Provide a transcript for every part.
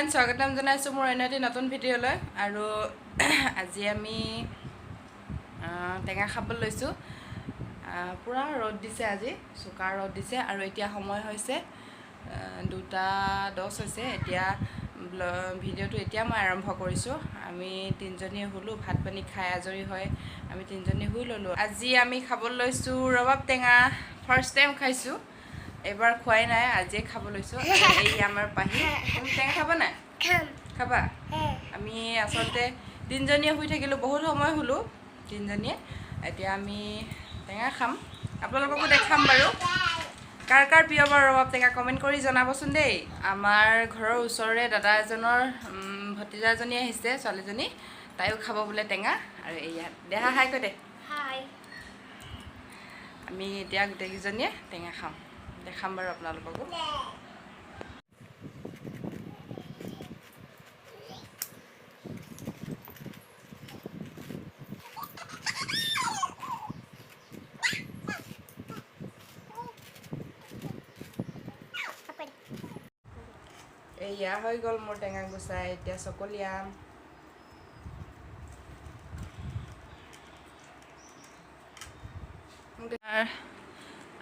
Everyone স্বাগতম জনাইছোঁ মোৰ অন্য এটি নতুন ভিডিঅ'লৈ আৰু আজি আমি টেঙা খাবলৈ লৈছোঁ। পুৰা ৰ'দ দিছে, আজি চোকা ৰ'দ দিছে আৰু এতিয়া সময় হৈছে 2:10 হৈছে। এতিয়া ভিডিঅ'টো এতিয়া মই আৰম্ভ কৰিছোঁ। আমি তিনিজনীয়ে শুলোঁ, ভাত পানী খাই আজৰি হৈ আমি তিনিজনী শুই ল'লোঁ। আজি আমি খাবলৈ লৈছোঁ ৰবাব টেঙা। ফাৰ্ষ্ট টাইম খাইছোঁ, এবাৰ খোৱাই নাই, আজিয়ে খাব লৈছোঁ। এই আমাৰ পাহি, তুমি টেঙা খাবা নাই? খাবা? আমি আচলতে তিনিজনীয়ে শুই থাকিলোঁ, বহুত সময় শুলোঁ তিনিজনীয়ে। এতিয়া আমি টেঙা খাম, আপোনালোককো দেখাম বাৰু। কাৰ কাৰ প্ৰিয় বাৰু ৰবাব টেঙা কমেণ্ট কৰি জনাবচোন দেই। আমাৰ ঘৰৰ ওচৰৰে দাদা এজনৰ ভতিজা এজনী আহিছে, ছোৱালীজনী, তাইও খাব বোলে টেঙা। আৰু এয়া দেহা হাই কৈ দে। আমি এতিয়া গোটেইকেইজনীয়ে টেঙা খাম, দেখাম বাৰু আপোনালোককো। এয়া হৈ গ'ল মোৰ টেঙা গুচাই, এতিয়া চকলিয়াম।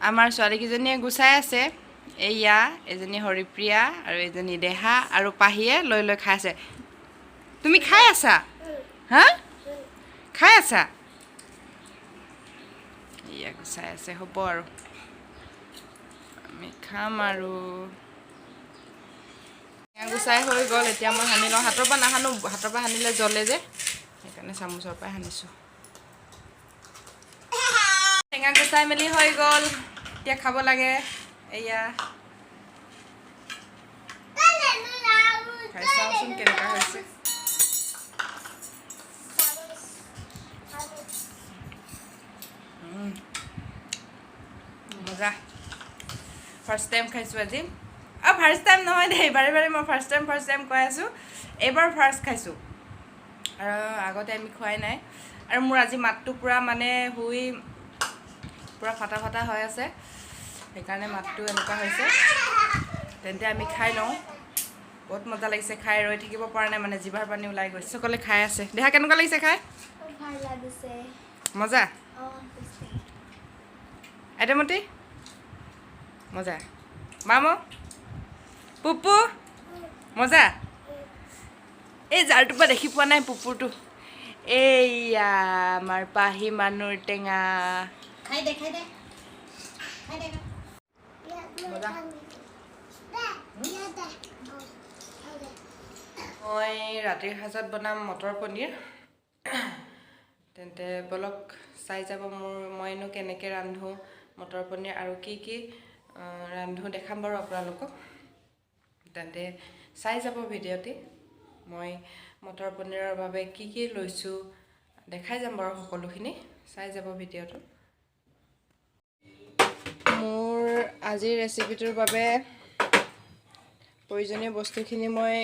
আমাৰ ছোৱালীকেইজনীয়ে গুচাই আছে। এয়া এজনী হৰিপ্ৰিয়া আৰু এজনী দেহা আৰু পাহিয়ে লৈ লৈ খাই আছে। তুমি খাই আছা? হা, খাই আছা? এয়া গুচাই আছে, হ'ব আৰু আমি খাম আৰু। গুচাই হৈ গ'ল, এতিয়া মই সানি লওঁ। হাতৰ পৰা নাসানো, হাতৰ পৰা সানিলে জ্বলে যে, সেইকাৰণে চামুচৰ পৰাই সানিছোঁ। টেঙা গুচাই মেলি হৈ গ'ল, এতিয়া খাব লাগে। এয়া খাই চাওঁচোন কেনেকুৱা হৈছে। মজা, ফাৰ্ষ্ট টাইম খাইছোঁ আজি। ফাৰ্ষ্ট টাইম নহয় দেই, বাৰে বাৰে মই ফাৰ্ষ্ট টাইম কৈ আছোঁ। এইবাৰ ফাৰ্ষ্ট খাইছোঁ, আৰু আগতে আমি খোৱাই নাই। আৰু মোৰ আজি মাতটো পূৰা মানে শুই পূৰা ফাটা ফাটা হৈ আছে, সেইকাৰণে মাতটো এনেকুৱা হৈছে। তেন্তে আমি খাই লওঁ। বহুত মজা লাগিছে খাই, ৰৈ থাকিব পৰা নাই মানে, জিভাৰ পানী ওলাই গৈছে। সকলোৱে খাই আছে। দেহা কেনেকুৱা লাগিছে খাই? ভাল লাগিছে। মজা? আইতামতি মজা? মামো পুপু মজা? এই জাৰটোৰ পৰা দেখি পোৱা নাই পুপুৰটো। এইয়া আমাৰ পাহি মানুহৰ টেঙা। খাই দে, খাই দে, খাই দে। মজা। মই ৰাতিৰ সাজত বনাম মটৰ পনীৰ। তেন্তে বলক চাই যাব মইনো কেনেকৈ ৰান্ধোঁ মটৰ পনীৰ, আৰু কি কি ৰান্ধোঁ দেখাম বাৰু আপোনালোকক। তেন্তে চাই যাব ভিডিঅ'টি। মই মটৰ পনীৰৰ বাবে কি কি লৈছোঁ দেখাই যাম বাৰু, সকলোখিনি চাই যাব ভিডিঅ'টো। মোৰ আজিৰ ৰেচিপিটোৰ বাবে প্ৰয়োজনীয় বস্তুখিনি মই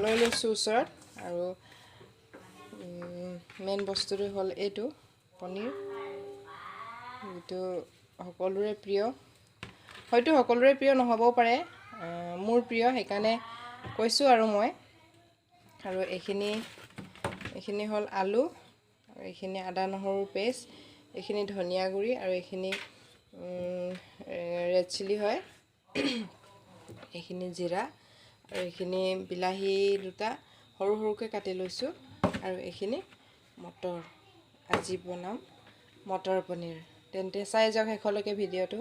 লৈ লৈছোঁ ওচৰত, আৰু মেইন বস্তুটো হ'ল এইটো পনীৰ, যিটো সকলোৰে প্ৰিয়। হয়তো সকলোৰে প্ৰিয় নহ'বও পাৰে, মোৰ প্ৰিয়, সেইকাৰণে কৈছোঁ আৰু মই। আৰু এইখিনি হ'ল আলু, আৰু এইখিনি আদা নহৰু পেষ্ট, এইখিনি ধনিয়া গুড়ি, আৰু এইখিনি ৰেড চিলি হয়, এইখিনি জিৰা, আৰু এইখিনি বিলাহী দুটা সৰু সৰুকৈ কাটি লৈছোঁ, আৰু এইখিনি মটৰ। আজি বনাম মটৰ পনীৰ। তেন্তে চাই যাওক শেষলৈকে ভিডিঅ'টো।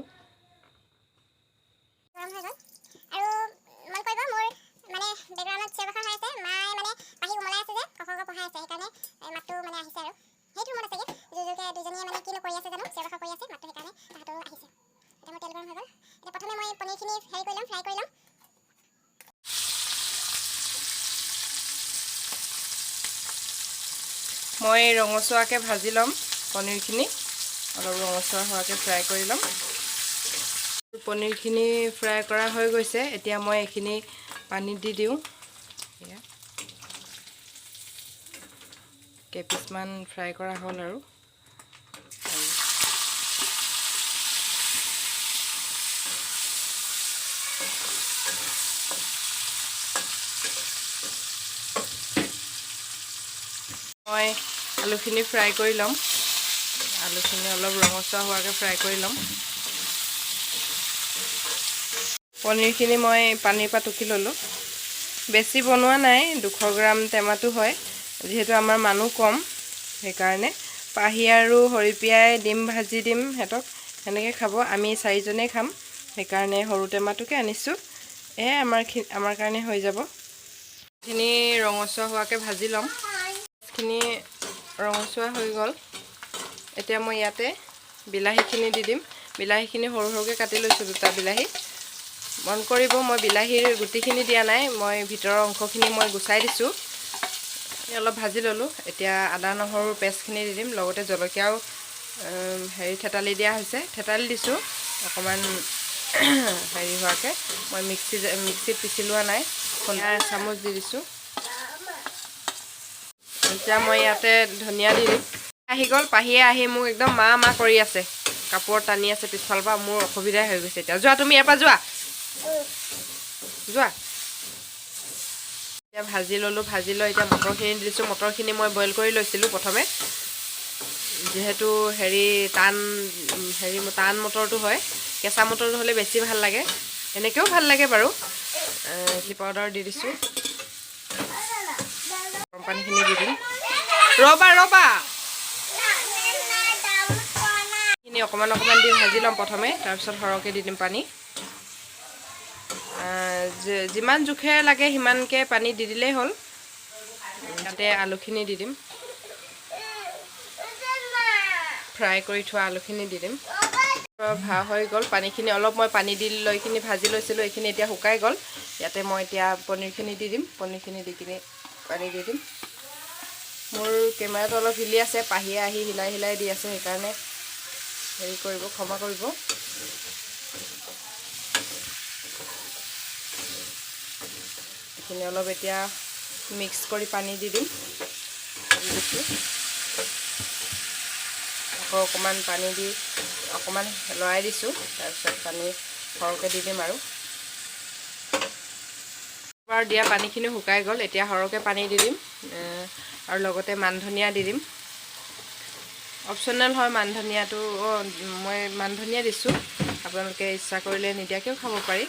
মই ৰঙচুৱাকৈ ভাজি ল'ম পনীৰখিনি, অলপ ৰঙচুৱা হোৱাকৈ ফ্ৰাই কৰি ল'ম। পনীৰখিনি ফ্ৰাই কৰা হৈ গৈছে, এতিয়া মই এইখিনি পানীত দি দিওঁ। কেইপিচমান ফ্ৰাই কৰা হ'ল আৰু মই আলুখিনি ফ্ৰাই কৰি ল'ম। আলুখিনি অলপ ৰঙচুৱা হোৱাকৈ ফ্ৰাই কৰি ল'ম। পনীৰখিনি মই পানীৰ পৰা টুকি ল'লোঁ। বেছি বনোৱা নাই, 200 গ্ৰাম টেমাটো হয়, যিহেতু আমাৰ মানুহ কম সেইকাৰণে। পাহি আৰু সৰিপিয়াই ডিম ভাজি দিম সিহঁতক, সেনেকৈ খাব। আমি 4জনেই খাম, সেইকাৰণে সৰু টেমাটোকে আনিছোঁ। আমাৰ কাৰণে হৈ যাব। এইখিনি ৰঙচুৱা হোৱাকৈ ভাজি ল'ম। এইখিনি ৰঙচুৱা হৈ গ'ল। এতিয়া মই ইয়াতে বিলাহীখিনি দি দিম। বিলাহীখিনি সৰু সৰুকৈ কাটি লৈছোঁ, 2টা বিলাহী। মন কৰিব, মই বিলাহীৰ গুটিখিনি দিয়া নাই, মই ভিতৰৰ অংশখিনি মই গুচাই দিছোঁ। অলপ ভাজি ল'লোঁ। এতিয়া আদা নহৰু পেষ্টখিনি দি দিম, লগতে জলকীয়াও থেতালি দিয়া হৈছে, থেতালি দিছোঁ অকণমান হেৰি হোৱাকৈ। মই মিক্সিত পিচি লোৱা নাই, চামুচ দি দিছোঁ। এতিয়া মই ইয়াতে ধনিয়া দি দিম। আহি গ'ল, পাহিয়ে আহি মোক একদম মা কৰি আছে, কাপোৰত টানি আছে পিছফালৰ পৰা। মোৰ অসুবিধাই হৈ গৈছে এতিয়া। যোৱা তুমি ইয়াৰ পৰা যোৱা। এতিয়া ভাজি ল'লোঁ। ভাজি লৈ এতিয়া মটৰখিনি দিছোঁ। মটৰখিনি মই বইল কৰি লৈছিলোঁ প্ৰথমে, যিহেতু টান মটৰটো হয়। কেঁচা মটৰটো হ'লে বেছি ভাল লাগে, এনেকৈও ভাল লাগে বাৰু। ইডলি পাউডাৰ দি দিছোঁ। গৰম পানীখিনি দি দিম। ৰ'বা এইখিনি অকণমান দি ভাজি ল'ম প্ৰথমে, তাৰপিছত সৰহকৈ দি দিম পানী। যিমান জোখেৰে লাগে সিমানকৈ পানী দি দিলেই হ'ল। তাতে আলুখিনি দি দিম, ফ্ৰাই কৰি থোৱা আলুখিনি দি দিম। ভা হৈ গ'ল। পানীখিনি অলপ মই পানী দি লৈ এইখিনি ভাজি লৈছিলোঁ, এইখিনি এতিয়া শুকাই গ'ল। ইয়াতে মই এতিয়া পনীৰখিনি দি দিম। পনীৰখিনি দি কিনে পানী দি দিম। মোৰ কেমেৰাটো অলপ হিলি আছে, পাহিয়ে আহি হিলাই দি আছে, সেইকাৰণে হেৰি কৰিব, ক্ষমা কৰিব। এইখিনি অলপ এতিয়া মিক্স কৰি পানী দি দিম। আকৌ অকণমান পানী দি অকণমান লৰাই দিছোঁ, তাৰপিছত পানী সৰহকৈ দি দিম আৰু। এবাৰ দিয়া পানীখিনি শুকাই গ'ল। এতিয়া সৰহকৈ পানী দি দিম, আৰু লগতে মান ধনিয়া দি দিম। অপশ্যনেল হয় মান ধনিয়াটো, মই মান ধনিয়া দিছোঁ, আপোনালোকে ইচ্ছা কৰিলে নিদিয়াকৈও খাব পাৰি।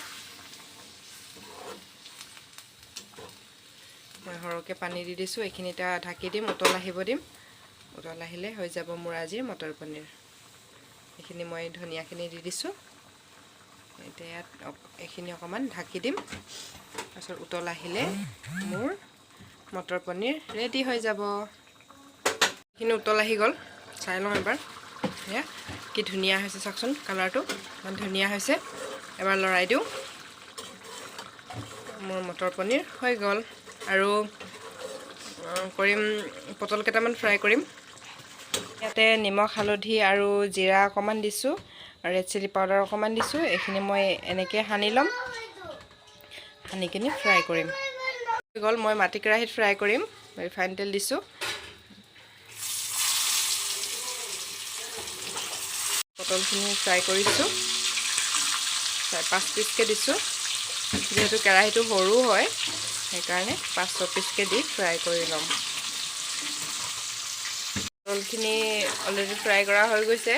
মই সৰহকৈ পানী দি দিছোঁ। এইখিনি এতিয়া ঢাকি দিম, উতল আহিব দিম। উতল আহিলে হৈ যাব মোৰ আজিৰ মটৰ পনীৰ। এইখিনি মই ধনিয়াখিনি দি দিছোঁ। এতিয়া ইয়াত এইখিনি অকণমান ঢাকি দিম, তাৰপিছত উতল আহিলে মোৰ মটৰ পনীৰ ৰেডি হৈ যাব। এইখিনি উতল আহি গ'ল, চাই লওঁ এবাৰ। এয়া কি ধুনীয়া হৈছে চাওকচোন, কালাৰটো ইমান ধুনীয়া হৈছে। এবাৰ লৰাই দিওঁ। মোৰ মটৰ পনীৰ হৈ গ'ল। আৰু পটল কেইটামান ফ্ৰাই কৰিম। ইয়াতে নিমখ হালধি আৰু জিৰা অকণমান দিছোঁ, আৰু ৰেড চিলি পাউডাৰ অকণমান দিছোঁ। এইখিনি মই এনেকৈ সানি ল'ম, সানি কিনি ফ্ৰাই কৰিম। হৈ গ'ল, মই মাটি কেৰাহীত ফ্ৰাই কৰিম। ৰিফাইন তেল দিছোঁ। পটলখিনি ফ্ৰাই কৰিছোঁ, 5 পিচকৈ দিছোঁ। যিহেতু কেৰাহীটো সৰু হয়, সেইকাৰণে 5-6 পিচকৈ দি ফ্ৰাই কৰি ল'ম। পটলখিনি অলৰেডি ফ্ৰাই কৰা হৈ গৈছে,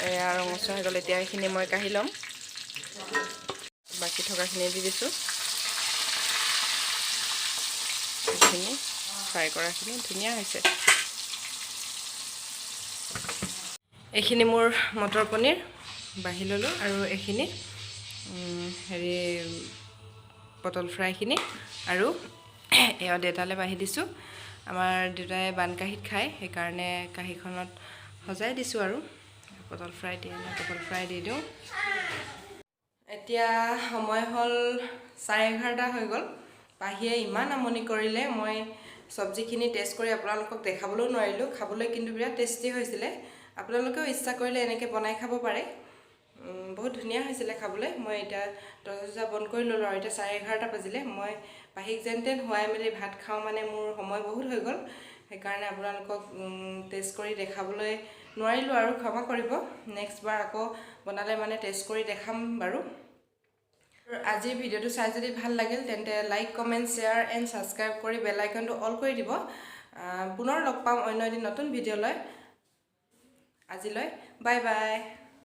এয়া ৰঙচুৱা হৈ গ'ল। এতিয়া এইখিনি মই কাঢ়ি ল'ম, বাকী থকাখিনি দি দিছোঁ। এইখিনি ফ্ৰাই কৰাখিনি ধুনীয়া হৈছে। এইখিনি মোৰ মটৰ পনীৰ বাঢ়ি ল'লোঁ, আৰু এইখিনি পটল ফ্ৰাইখিনি, আৰু এয়া দেউতালৈ বাঢ়ি দিছোঁ। আমাৰ দেউতাই বান কাঁহীত খায়, সেইকাৰণে কাঁহীখনত সজাই দিছোঁ। আৰু পটল ফ্ৰাই দি দিওঁ। এতিয়া সময় হ'ল 11:30 হৈ গ'ল। পাহিয়ে ইমান আমনি কৰিলে, মই চব্জিখিনি টেষ্ট কৰি আপোনালোকক দেখাবলৈও নোৱাৰিলোঁ। খাবলৈ কিন্তু বিৰাট টেষ্টি হৈছিলে। আপোনালোকেও ইচ্ছা কৰিলে এনেকৈ বনাই খাব পাৰে। বহুত ধুনীয়া হৈছিলে খাবলৈ। মই এতিয়া দৰজা বন্ধ কৰি ল'লোঁ, আৰু এতিয়া 11:30 বাজিলে। মই পাহিক যেন তেন শুৱাই মেলি ভাত খাওঁ, মানে মোৰ সময় বহুত হৈ গ'ল। সেইকাৰণে আপোনালোকক টেষ্ট কৰি দেখাবলৈ নোৱাৰিলোঁ, আৰু ক্ষমা কৰিব। নেক্সট বাৰ আকৌ বনালে মানে টেষ্ট কৰি দেখাম বাৰু। আজিৰ ভিডিঅ'টো চাই যদি ভাল লাগিল, তেন্তে like, comment, share and subscribe কৰি বেল আইকনটো অল কৰি দিব। পুনৰ লগ পাম অন্য এদিন নতুন ভিডিঅ' লৈ আজিলৈ বাই বাই